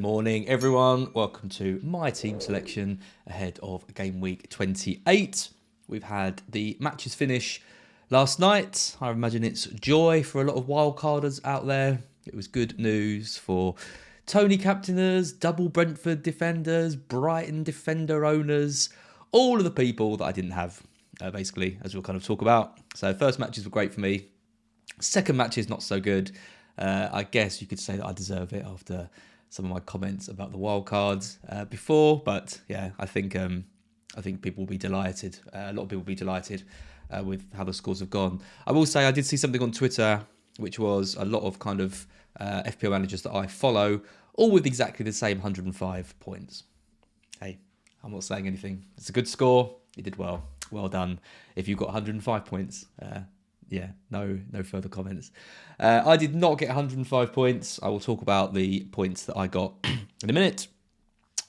morning, everyone. Welcome to my team selection ahead of Gameweek 28. We've had the matches finish last night. I imagine it's joy for a lot of wildcarders out there. It was good news for Tony captainers, double Brentford defenders, Brighton defender owners, all of the people that I didn't have, basically, as we'll kind of talk about. So first matches were great for me. Second matches, not so good. I guess you could say that I deserve it after some of my comments about the wildcards before, but yeah, I think people will be delighted. A lot of people will be delighted with how the scores have gone. I will say I did see something on Twitter, which was a lot of kind of FPL managers that I follow, all with exactly the same 105 points. Hey, I'm not saying anything. It's a good score. You did well. Well done. If you've got 105 points, yeah, no further comments. I did not get 105 points. I will talk about the points that I got in a minute.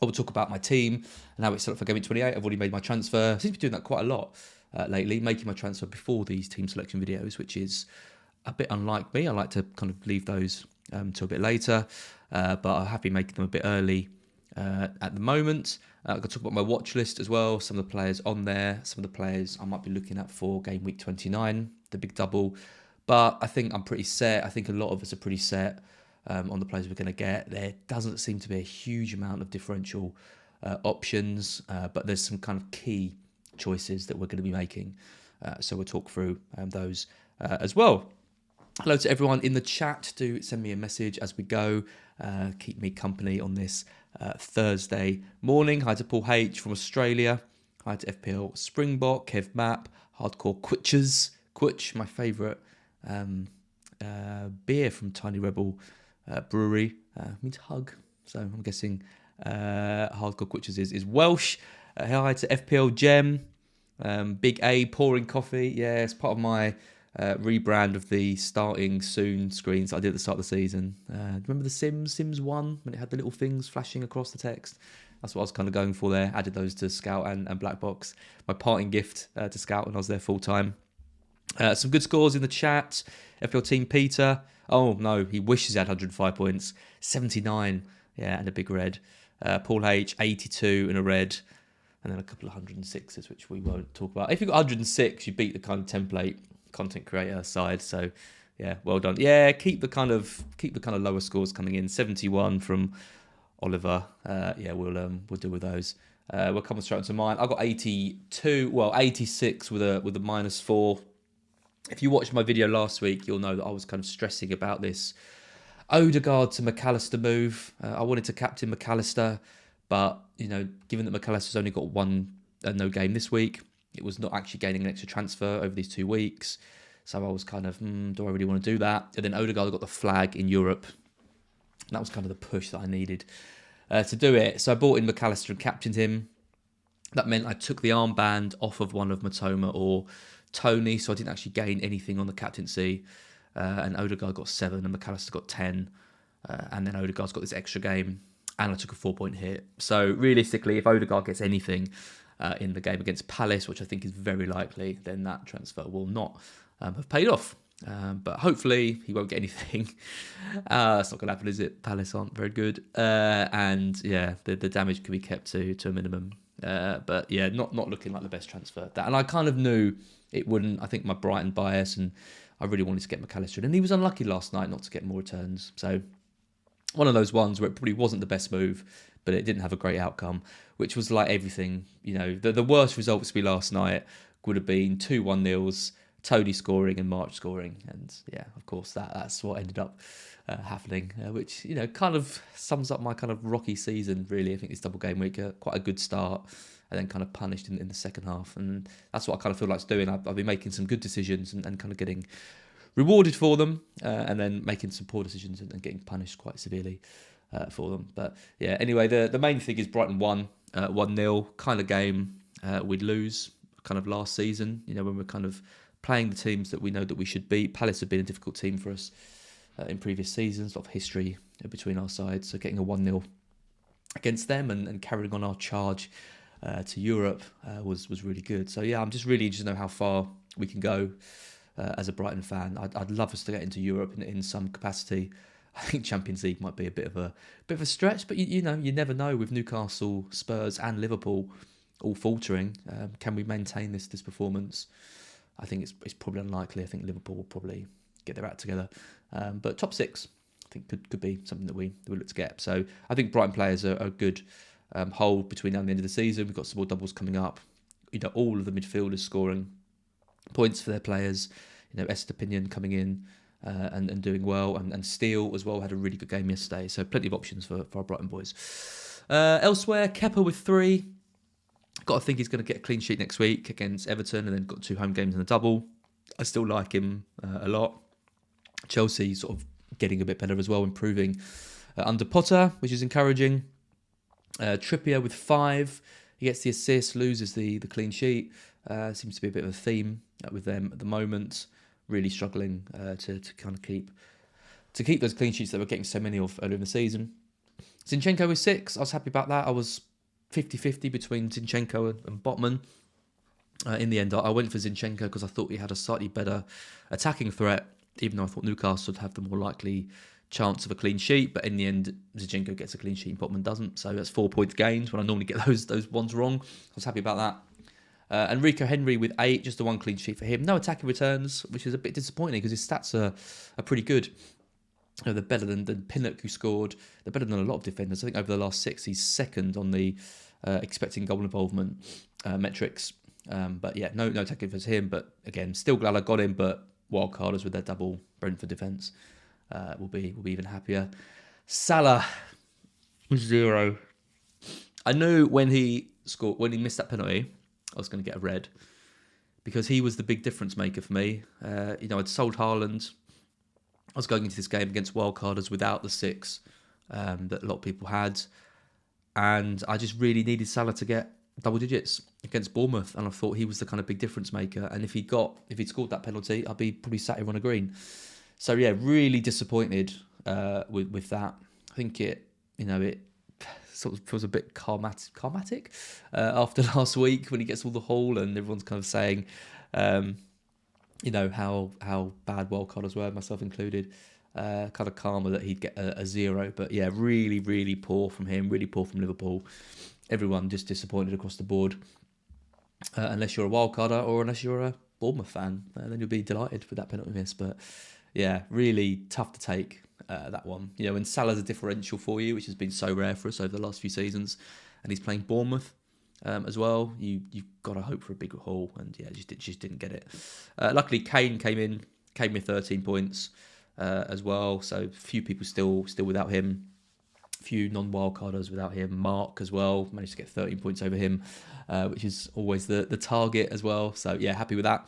I will talk about my team and how it's set up for Gameweek 28. I've already made my transfer. I seem to be doing that quite a lot lately, making my transfer before these team selection videos, which is a bit unlike me. I like to kind of leave those till a bit later, but I have been making them a bit early at the moment. I'm going to talk about my watch list as well, some of the players on there, some of the players I might be looking at for Gameweek 29, the big double. But I think I'm pretty set. I think a lot of us are pretty set on the players we're going to get. There doesn't seem to be a huge amount of differential options, but there's some kind of key choices that we're going to be making. So we'll talk through those as well. Hello to everyone in the chat. Do send me a message as we go. Keep me company on this Thursday morning. Hi to Paul H from Australia. Hi to FPL Springbok, Kev Map, Hardcore Quitch, my favourite beer from Tiny Rebel Brewery. Means hug. So I'm guessing Hardcore Quitches is Welsh. Hi to FPL Gem. Big A pouring coffee. Yeah, it's part of my rebrand of the starting soon screens I did at the start of the season. Remember the Sims 1 when it had the little things flashing across the text? That's what I was kind of going for there. Added those to Scout and Black Box. My parting gift to Scout when I was there full time. Some good scores in the chat. FPL Team Peter. Oh no, he wishes he had 105 points. 79, yeah, and a big red. Paul H, 82 and a red. And then a couple of 106s, which we won't talk about. If you got 106, you beat the kind of template content creator side. So yeah, well done. Yeah, keep the kind of lower scores coming in. 71 from Oliver. Yeah, we'll deal with those. We're coming straight into mine. I got 82. Well, 86 with a -4. If you watched my video last week, you'll know that I was kind of stressing about this Odegaard to McAllister move. I wanted to captain McAllister, but you know, given that McAllister's only got one no game this week, it was not actually gaining an extra transfer over these 2 weeks. So I was kind of, do I really want to do that? And then Odegaard got the flag in Europe. And that was kind of the push that I needed to do it. So I bought in McAllister and captained him. That meant I took the armband off of one of Matoma or Tony, so I didn't actually gain anything on the captaincy. And Odegaard got 7 and McAllister got 10. And then Odegaard's got this extra game. And I took a 4-point hit. So realistically, if Odegaard gets anything in the game against Palace, which I think is very likely, then that transfer will not have paid off. But hopefully he won't get anything. That's not going to happen, is it? Palace aren't very good. And yeah, the damage can be kept to a minimum. But yeah, not looking like the best transfer. And I kind of knew it wouldn't. I think my Brighton bias, and I really wanted to get McAllister in. And he was unlucky last night not to get more returns. So one of those ones where it probably wasn't the best move, but it didn't have a great outcome, which was like everything. You know, the worst results for me last night would have been 2-1 nils, Tony scoring and March scoring. And yeah, of course, that's what ended up happening, which, you know, kind of sums up my kind of rocky season, really. I think this double game week, quite a good start, and then kind of punished in the second half. And that's what I kind of feel like doing. I've been making some good decisions and kind of getting rewarded for them, and then making some poor decisions and getting punished quite severely for them. But yeah, anyway, the main thing is Brighton won 1-0 kind of game we'd lose kind of last season, you know, when we're kind of playing the teams that we know that we should beat. Palace have been a difficult team for us in previous seasons, a lot of history between our sides. So getting a 1-0 against them and carrying on our charge to Europe was really good. So yeah, I'm just really interested to know how far we can go as a Brighton fan. I'd love us to get into Europe in some capacity. I think Champions League might be a bit of a stretch, but you never know with Newcastle, Spurs, and Liverpool all faltering. Can we maintain this performance? I think it's probably unlikely. I think Liverpool will probably get their act together, but top 6 I think could be something that we look to get. So I think Brighton players are a good hold between now and the end of the season. We've got some more doubles coming up. All of the midfielders scoring points for their players. Estepinian coming in and doing well, and Steele as well had a really good game yesterday. So plenty of options for our Brighton boys. Elsewhere, Kepa with 3. Got to think he's going to get a clean sheet next week against Everton, and then got 2 home games in a double. I still like him a lot. Chelsea sort of getting a bit better as well, improving under Potter, which is encouraging. Trippier with 5. He gets the assist, loses the clean sheet. Seems to be a bit of a theme with them at the moment. Really struggling to kind of keep those clean sheets that we're getting so many of earlier in the season. Zinchenko with 6. I was happy about that. I was 50-50 between Zinchenko and Botman. In the end, I went for Zinchenko because I thought he had a slightly better attacking threat, even though I thought Newcastle would have the more likely chance of a clean sheet. But in the end, Zinchenko gets a clean sheet and Botman doesn't. So that's 4 points gained when I normally get those ones wrong. I was happy about that. Enrico Henry with 8, just the 1 clean sheet for him. No attacking returns, which is a bit disappointing because his stats are pretty good. They're better than Pinnock, who scored. They're better than a lot of defenders. I think over the last 6, he's second on the expecting goal involvement metrics. But yeah, no attacking for him. But again, still glad I got him. But wildcarders with their double Brentford defence will be even happier. Salah 0. I knew when he missed that penalty, I was going to get a red because he was the big difference maker for me. I'd sold Haaland. I was going into this game against wildcarders without the 6 that a lot of people had. And I just really needed Salah to get double digits against Bournemouth. And I thought he was the kind of big difference maker. And if he'd scored that penalty, I'd be probably sat here on a green. So yeah, really disappointed with that. I think it sort of feels a bit karmatic after last week when he gets all the haul and everyone's kind of saying, how bad wildcarders were, myself included. Kind of karma that he'd get a 0. But yeah, really, really poor from him, really poor from Liverpool. Everyone just disappointed across the board. Unless you're a wildcarder or unless you're a Bournemouth fan, then you'll be delighted with that penalty miss. But yeah, really tough to take. That one, when Salah's a differential for you, which has been so rare for us over the last few seasons, and he's playing Bournemouth as well, you've got to hope for a big haul, and yeah, just didn't get it. Luckily, Kane came with 13 points as well, so few people still without him, few non-wildcarders without him. Mark as well managed to get 13 points over him, which is always the target as well. So yeah, happy with that.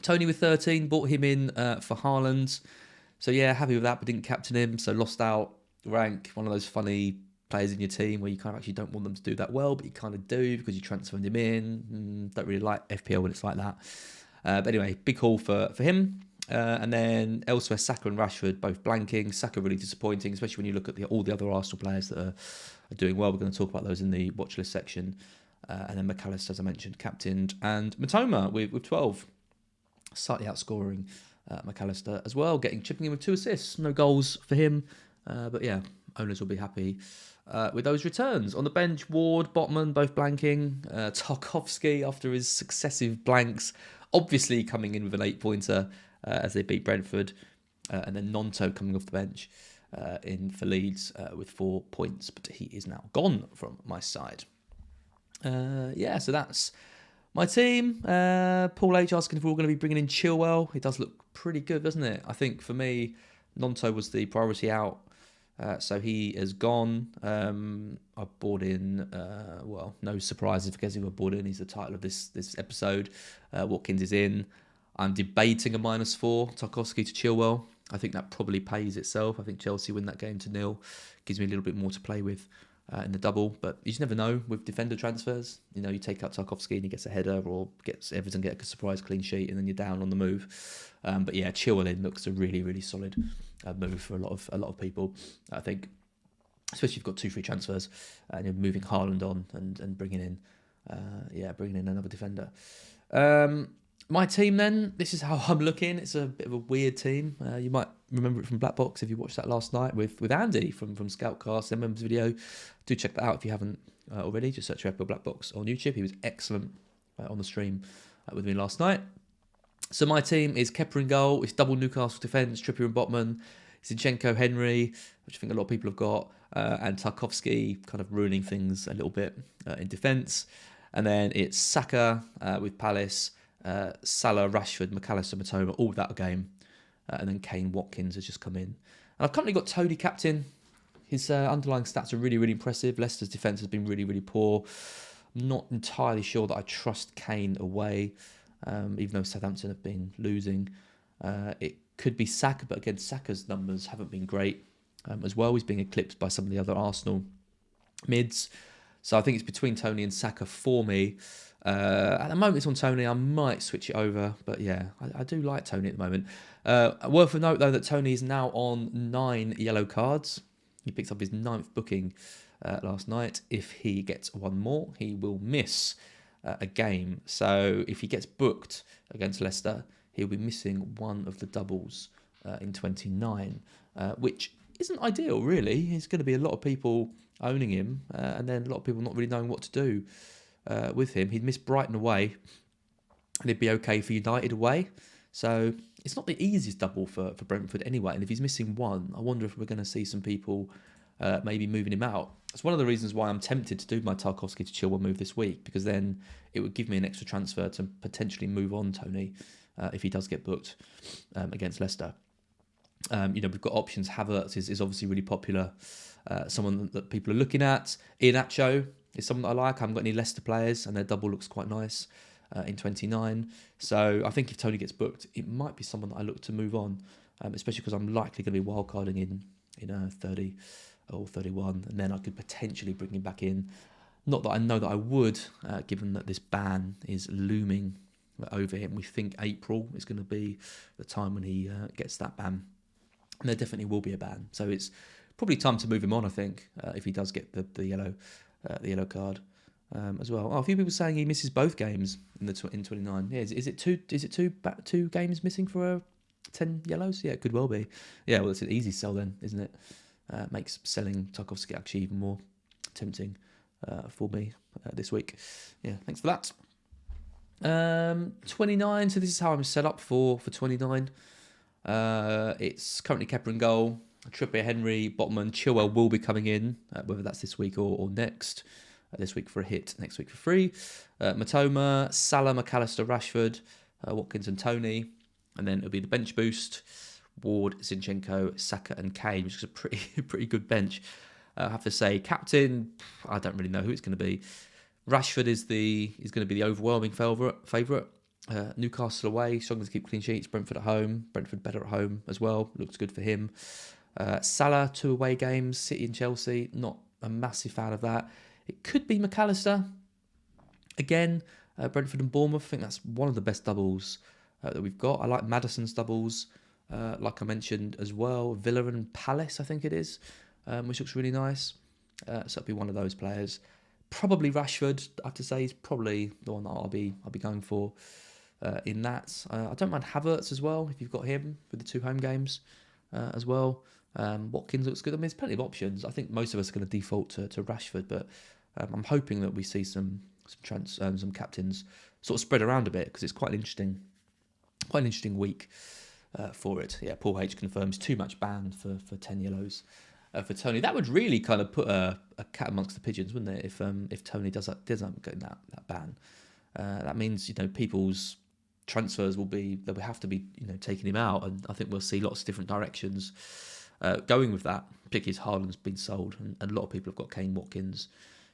Tony with 13, bought him in for Haaland. So yeah, happy with that, but didn't captain him, so lost out rank. One of those funny players in your team where you kind of actually don't want them to do that well, but you kind of do because you transferred him in. Don't really like FPL when it's like that. But anyway, big haul for him. And then elsewhere, Saka and Rashford both blanking. Saka really disappointing, especially when you look at all the other Arsenal players that are doing well. We're going to talk about those in the Watchlist section. And then McAllister, as I mentioned, captained. And Matoma with 12, slightly outscoring McAllister as well, chipping in with 2 assists. No goals for him, but yeah, owners will be happy with those returns. On the bench, Ward, Botman, both blanking. Tarkowski, after his successive blanks, obviously coming in with an 8-pointer as they beat Brentford, and then Nonto coming off the bench in for Leeds with 4 points, but he is now gone from my side. So that's my team. Paul H asking if we're all going to be bringing in Chilwell. It does look pretty good, doesn't it? I think for me, Nonto was the priority out, so he is gone. I bought in, no surprises for guessing who I bought in. He's the title of this episode. Watkins is in. I'm debating a -4, Tarkowski to Chilwell. I think that probably pays itself. I think Chelsea win that game to 0. Gives me a little bit more to play with in the double, but you just never know with defender transfers. You take out Tarkowski and he gets a header, or Everton get a surprise clean sheet, and then you're down on the move. But yeah, Chilwell in looks a really, really solid move for a lot of people. I think, especially if you've got 2 free transfers and you're moving Haaland on and bringing in another defender. My team then, this is how I'm looking. It's a bit of a weird team. You might remember it from Black Box if you watched that last night with Andy from Scoutcast, their members video. Do check that out if you haven't already. Just search for FPL Black Box on YouTube. He was excellent on the stream with me last night. So my team is Kepa in goal. It's double Newcastle defence, Trippier and Botman, Zinchenko, Henry, which I think a lot of people have got, and Tarkowski kind of ruining things a little bit in defence. And then it's Saka with Palace, Salah, Rashford, McAllister, Matoma, all that game. And then Kane, Watkins has just come in. And I've currently got Tony captain. His underlying stats are really, really impressive. Leicester's defence has been really, really poor. I'm not entirely sure that I trust Kane away, even though Southampton have been losing. It could be Saka, but again, Saka's numbers haven't been great as well. He's being eclipsed by some of the other Arsenal mids. So I think it's between Tony and Saka for me. At the moment, it's on Tony. I might switch it over. But yeah, I do like Tony at the moment. Worth a note, though, that Tony is now on 9 yellow cards. He picked up his 9th booking last night. If he gets one more, he will miss a game. So if he gets booked against Leicester, he'll be missing one of the doubles in 29, which isn't ideal, really. There's going to be a lot of people owning him, and then a lot of people not really knowing what to do with him. He'd miss Brighton away, and it'd be okay for United away. So it's not the easiest double for Brentford anyway. And if he's missing one, I wonder if we're going to see some people maybe moving him out. It's one of the reasons why I'm tempted to do my Tarkowski to Chilwell move this week, because then it would give me an extra transfer to potentially move on Tony if he does get booked against Leicester. We've got options. Havertz is obviously really popular. Someone that people are looking at. Iheanacho is someone that I like. I haven't got any Leicester players, and their double looks quite nice in 29. So I think if Tony gets booked, it might be someone that I look to move on, especially because I'm likely going to be wildcarding in 30 or 31, and then I could potentially bring him back in. Not that I know that I would, given that this ban is looming over him. We think April is going to be the time when he gets that ban. And there definitely will be a ban. So it's probably time to move him on, I think, if he does get the yellow card as well. Oh, a few people saying he misses both games in 29. Yeah, is it two games missing for 10 yellows? Yeah, it could well be. Yeah, well, it's an easy sell then, isn't it? Makes selling Tarkowski actually even more tempting for me this week. Yeah, thanks for that. 29. So this is how I'm set up for 29. It's currently Kepa in goal. Trippier, Henry, Botman, Chilwell will be coming in, whether that's this week or next. This week for a hit, next week for free. Matoma, Salah, McAllister, Rashford, Watkins and Tony. And then it'll be the bench boost. Ward, Zinchenko, Saka and Kane, which is a pretty good bench. I have to say, captain, I don't really know who it's going to be. Rashford is going to be the overwhelming favourite. Newcastle away, struggling to keep clean sheets. Brentford at home. Brentford better at home as well. Looks good for him. Salah, 2 away games. City and Chelsea, not a massive fan of that. It could be McAllister. Again, Brentford and Bournemouth. I think that's one of the best doubles that we've got. I like Maddison's doubles, like I mentioned as well. Villa and Palace, I think it is, which looks really nice. So it'll be one of those players. Probably Rashford, I have to say, is probably the one that I'll be going for in that. I don't mind Havertz as well, if you've got him with the 2 home games as well. Watkins looks good. I mean, there's plenty of options. I think most of us are going to default to Rashford, but I'm hoping that we see some captains sort of spread around a bit, because it's quite an interesting week for it. Yeah, Paul H confirms too much ban for 10 yellows for Tony. That would really kind of put a cat amongst the pigeons, wouldn't it? If Tony doesn't get that ban, that means people's transfers will have to be taking him out, and I think we'll see lots of different directions going with that. Particularly as Haaland's been sold, and a lot of people have got Kane, Watkins.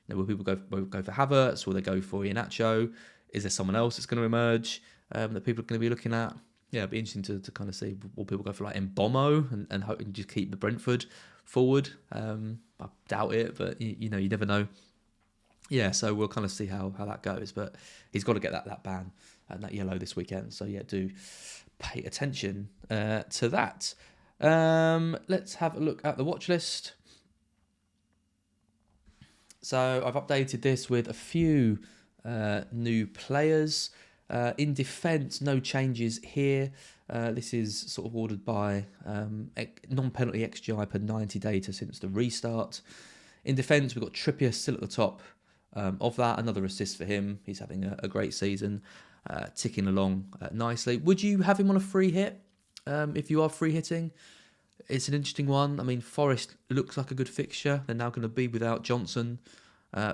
Will people go for Havertz? Will they go for Iheanacho? Is there someone else that's going to emerge that people are going to be looking at? Yeah, it'd be interesting to kind of see. Will people go for like Mbomo and hope and just keep the Brentford forward? I doubt it, but you never know. Yeah, so we'll kind of see how that goes. But he's got to get that ban and that yellow this weekend. So yeah, do pay attention to that. Let's have a look at the watch list. So I've updated this with a few new players. In defence, no changes here. This is sort of ordered by non-penalty XGI per 90 data since the restart. In defence, we've got Trippier still at the top of that. Another assist for him. He's having a great season, ticking along nicely. Would you have him on a free hit if you are free hitting? It's an interesting one. I mean, Forest looks like a good fixture. They're now going to be without Johnson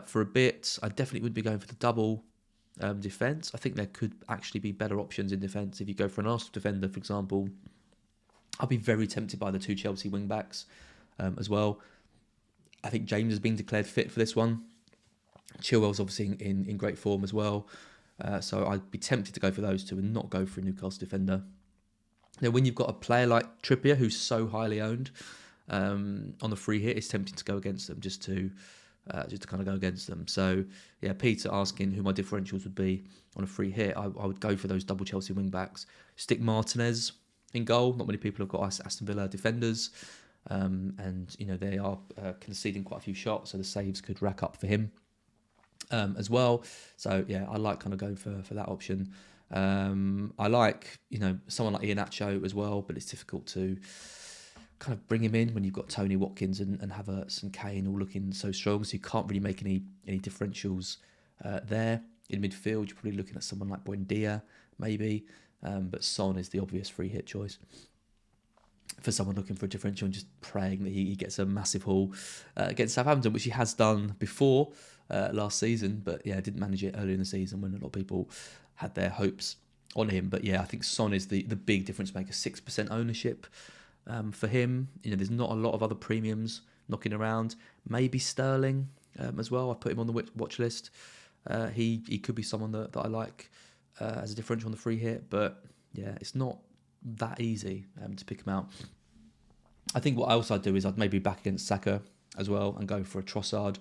for a bit. I definitely would be going for the double defence. I think there could actually be better options in defence. If you go for an Arsenal defender, for example, I'll be very tempted by the 2 Chelsea wing-backs as well. I think James has been declared fit for this one. Chilwell's obviously in great form as well. So I'd be tempted to go for those two and not go for a Newcastle defender. Now, when you've got a player like Trippier, who's so highly owned on the free hit, it's tempting to go against them just to kind of go against them. So, yeah, Peter asking who my differentials would be on a free hit. I would go for those double Chelsea wing-backs. Stick Martinez in goal. Not many people have got Aston Villa defenders. And, you know, they are conceding quite a few shots, so the saves could rack up for him as well. So, yeah, I like kind of going for that option. I like, you know, someone like Iheanacho as well, but it's difficult to kind of bring him in when you've got Tony Watkins and Havertz and Kane all looking so strong, so you can't really make any differentials there. In midfield, you're probably looking at someone like Buendia, maybe, but Son is the obvious free hit choice for someone looking for a differential and just praying that he gets a massive haul against Southampton, which he has done before last season, but yeah, didn't manage it earlier in the season when a lot of people had their hopes on him. But yeah, I think Son is the big difference maker, 6% ownership for him. You know, there's not a lot of other premiums knocking around. Maybe Sterling as well. I put him on the watch list. He could be someone that I like as a differential on the free hit, but yeah, it's not that easy to pick him out. I think what else I'd do is I'd maybe back against Saka as well and go for a Trossard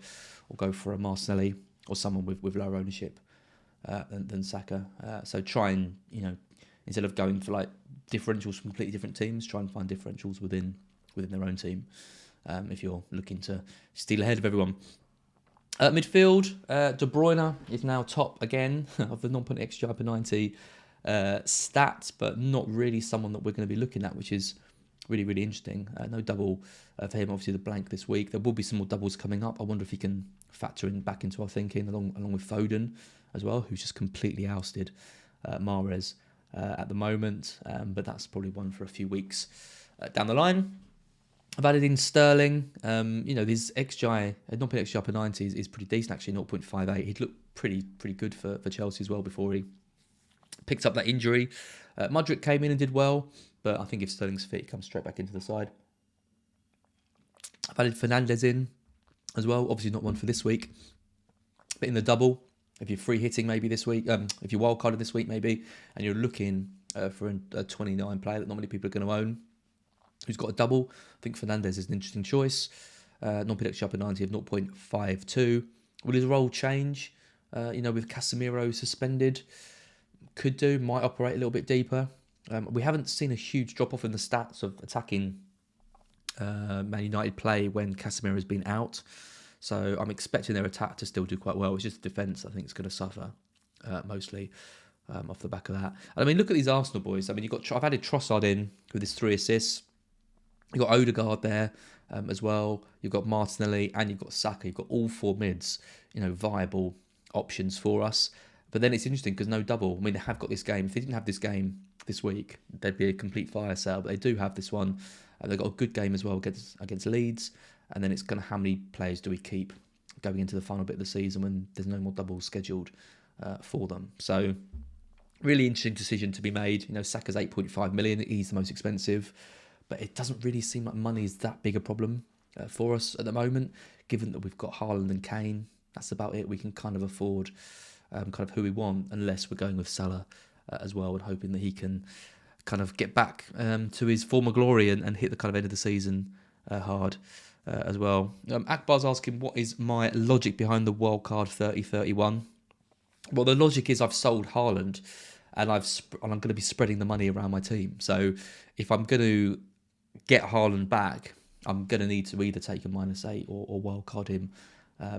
or go for a Martinelli or someone with lower ownership than Saka. So try and, you know, instead of going for like differentials from completely different teams, try and find differentials within their own team if you're looking to steal ahead of everyone. Midfield, De Bruyne is now top again of the non-penalty XGI per 90 stats, but not really someone that we're going to be looking at, which is really, really interesting. No double for him, obviously the blank this week. There will be some more doubles coming up. I wonder if he can factor in back into our thinking along with Foden as well, who's just completely ousted Mahrez at the moment. But that's probably one for a few weeks down the line. I've added in Sterling. You know, this XGI, non-penalty XGI per 90 is pretty decent actually, 0.58. He'd looked pretty good for Chelsea as well before he picked up that injury. Mudryk came in and did well, but I think if Sterling's fit, he comes straight back into the side. I've added Fernandes in as well. Obviously not one for this week, but in the double, if you're free hitting maybe this week, if you're wildcarded this week maybe, and you're looking for a 29 player that not many people are going to own, who's got a double, I think Fernandes is an interesting choice. Non-penalty XGI per 90 of 0.52. Will his role change? You know, with Casemiro suspended? Might operate a little bit deeper. We haven't seen a huge drop-off in the stats of attacking Man United play when Casemiro has been out. So I'm expecting their attack to still do quite well. It's just the defence I think is going to suffer mostly off the back of that. And I mean, look at these Arsenal boys. I mean, I've added Trossard in with his 3 assists. You've got Odegaard there as well. You've got Martinelli and you've got Saka. You've got all 4 mids, you know, viable options for us. But then it's interesting because no double. I mean, they have got this game. If they didn't have this game this week, they'd be a complete fire sale. But they do have this one. They've got a good game as well against Leeds. And then it's going to how many players do we keep going into the final bit of the season when there's no more doubles scheduled for them. So really interesting decision to be made. You know, Saka's 8.5 million. He's the most expensive. But it doesn't really seem like money is that big a problem for us at the moment, given that we've got Haaland and Kane. That's about it. We can kind of afford kind of who we want, unless we're going with Salah as well and hoping that he can kind of get back to his former glory and hit the kind of end of the season hard as well. Akbar's asking, what is my logic behind the wildcard 30-31? Well, the logic is I've sold Haaland and I'm going to be spreading the money around my team. So if I'm going to get Haaland back, I'm going to need to either take a -8 or wildcard him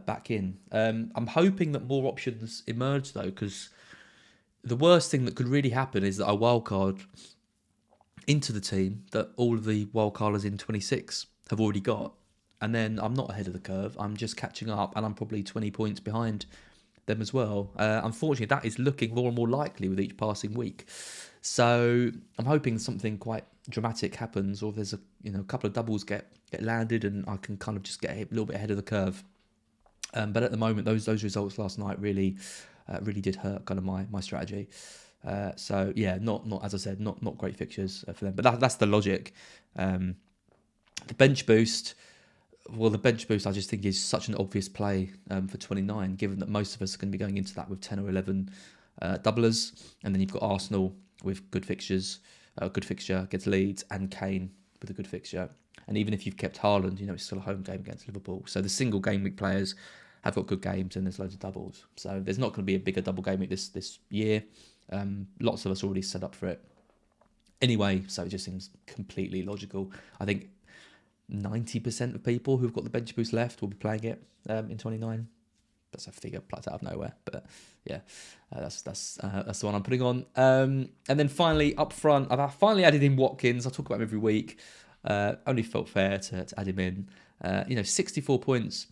back in. I'm hoping that more options emerge though, because the worst thing that could really happen is that I wildcard into the team that all of the wildcarders in 26 have already got. And then I'm not ahead of the curve. I'm just catching up, and I'm probably 20 points behind them as well. Unfortunately, that is looking more and more likely with each passing week. So I'm hoping something quite dramatic happens, or there's a couple of doubles get landed, and I can kind of just get a little bit ahead of the curve. But at the moment, those results last night really did hurt kind of my strategy. So yeah, not as I said, not great fixtures for them. But that's the logic. The bench boost. Well, the bench boost I just think is such an obvious play for 29, given that most of us are going to be going into that with 10 or 11 doublers, and then you've got Arsenal with good fixtures, good fixture against Leeds, and Kane with a good fixture. And even if you've kept Haaland, it's still a home game against Liverpool. So the single game week players have got good games, and there's loads of doubles. So there's not going to be a bigger double game week this year. Lots of us already set up for it anyway, so it just seems completely logical. I think 90% of people who've got the bench boost left will be playing it in 29. That's a figure plucked out of nowhere, but yeah, that's the one I'm putting on. And then finally, up front, I've finally added in Watkins. I talk about him every week. Only felt fair to add him in. 64 points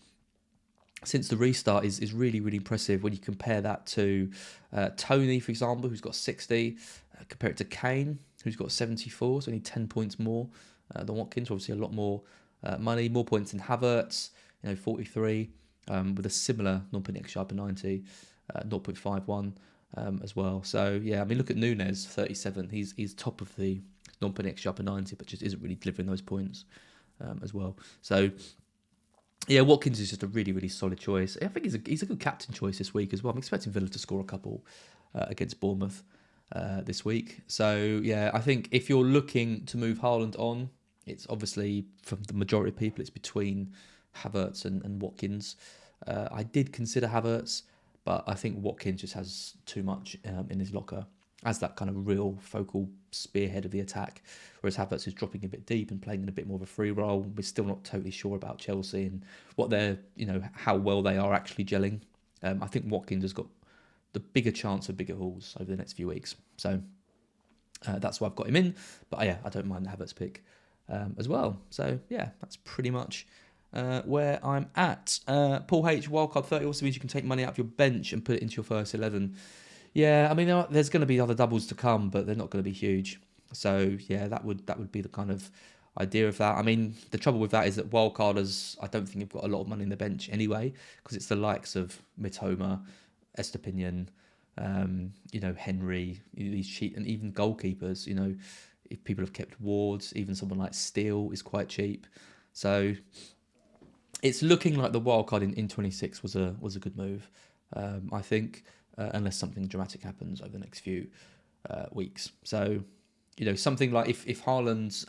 since the restart is really, really impressive when you compare that to Tony, for example, who's got 60. Compare it to Kane, who's got 74, so only 10 points more than Watkins. Obviously, a lot more money, more points than Havertz, 43, with a similar non-penny XG per 90, 0.51 as well. So yeah, I mean, look at Nunes, 37. He's top of the non-penny XG per 90, but just isn't really delivering those points as well. So yeah, Watkins is just a really, really solid choice. I think he's a good captain choice this week as well. I'm expecting Villa to score a couple against Bournemouth this week. So yeah, I think if you're looking to move Haaland on, it's obviously, from the majority of people, it's between Havertz and Watkins. I did consider Havertz, but I think Watkins just has too much in his locker as that kind of real focal spearhead of the attack, whereas Havertz is dropping a bit deep and playing in a bit more of a free role. We're still not totally sure about Chelsea and what they're, how well they are actually gelling. I think Watkins has got the bigger chance of bigger hauls over the next few weeks. So that's why I've got him in. But yeah, I don't mind the Havertz pick as well. So yeah, that's pretty much where I'm at. Paul H, wildcard 30 also means you can take money out of your bench and put it into your first 11. Yeah, I mean, there's going to be other doubles to come, but they're not going to be huge. So yeah, that would be the kind of idea of that. I mean, the trouble with that is that wildcarders, I don't think have got a lot of money in the bench anyway, because it's the likes of Mitoma, Estepinian, Henry, these cheap, and even goalkeepers. If people have kept Wards, even someone like Steele is quite cheap. So it's looking like the wildcard in 26 was a good move, I think, unless something dramatic happens over the next few weeks. So, something like if Haaland's,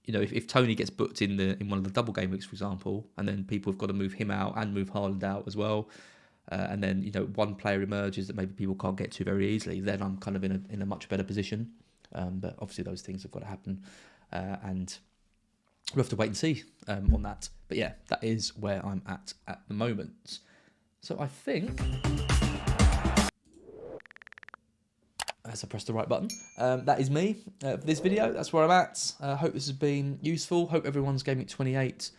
if Tony gets booked in one of the double game weeks, for example, and then people have got to move him out and move Haaland out as well, and then one player emerges that maybe people can't get to very easily, then I'm kind of in a much better position. But obviously those things have got to happen, and we'll have to wait and see on that. But yeah, that is where I'm at the moment. So I think, as I press the right button, that is me for this video. That's where I'm at. Hope this has been useful. Hope everyone's Gameweek 28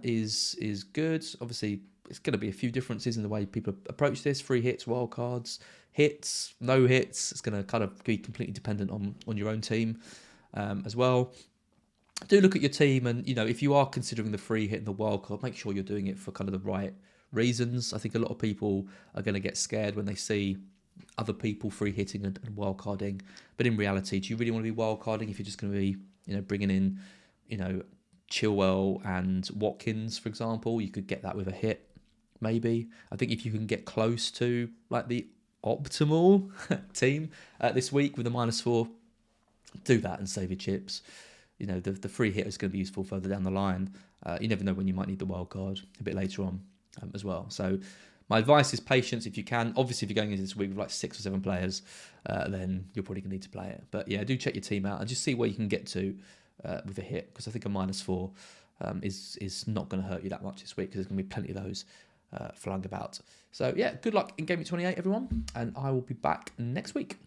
is good. Obviously, it's going to be a few differences in the way people approach this. Free hits, wildcards, hits, no hits. It's going to kind of be completely dependent on your own team as well. Do look at your team, and if you are considering the free hit and the wildcard, make sure you're doing it for kind of the right reasons. I think a lot of people are going to get scared when they see other people free hitting and wildcarding, but in reality, do you really want to be wildcarding if you're just going to be bringing in Chilwell and Watkins, for example? You could get that with a hit, maybe. I think if you can get close to like the optimal team this week with a -4, do that and save your chips. The free hit is going to be useful further down the line. You never know when you might need the wild card a bit later on as well. So my advice is patience if you can. Obviously, if you're going into this week with like 6 or 7 players, then you're probably going to need to play it. But yeah, do check your team out and just see where you can get to with a hit, because I think a -4 is not going to hurt you that much this week, because there's going to be plenty of those flung about. So yeah, good luck in Gameweek 28, everyone, and I will be back next week.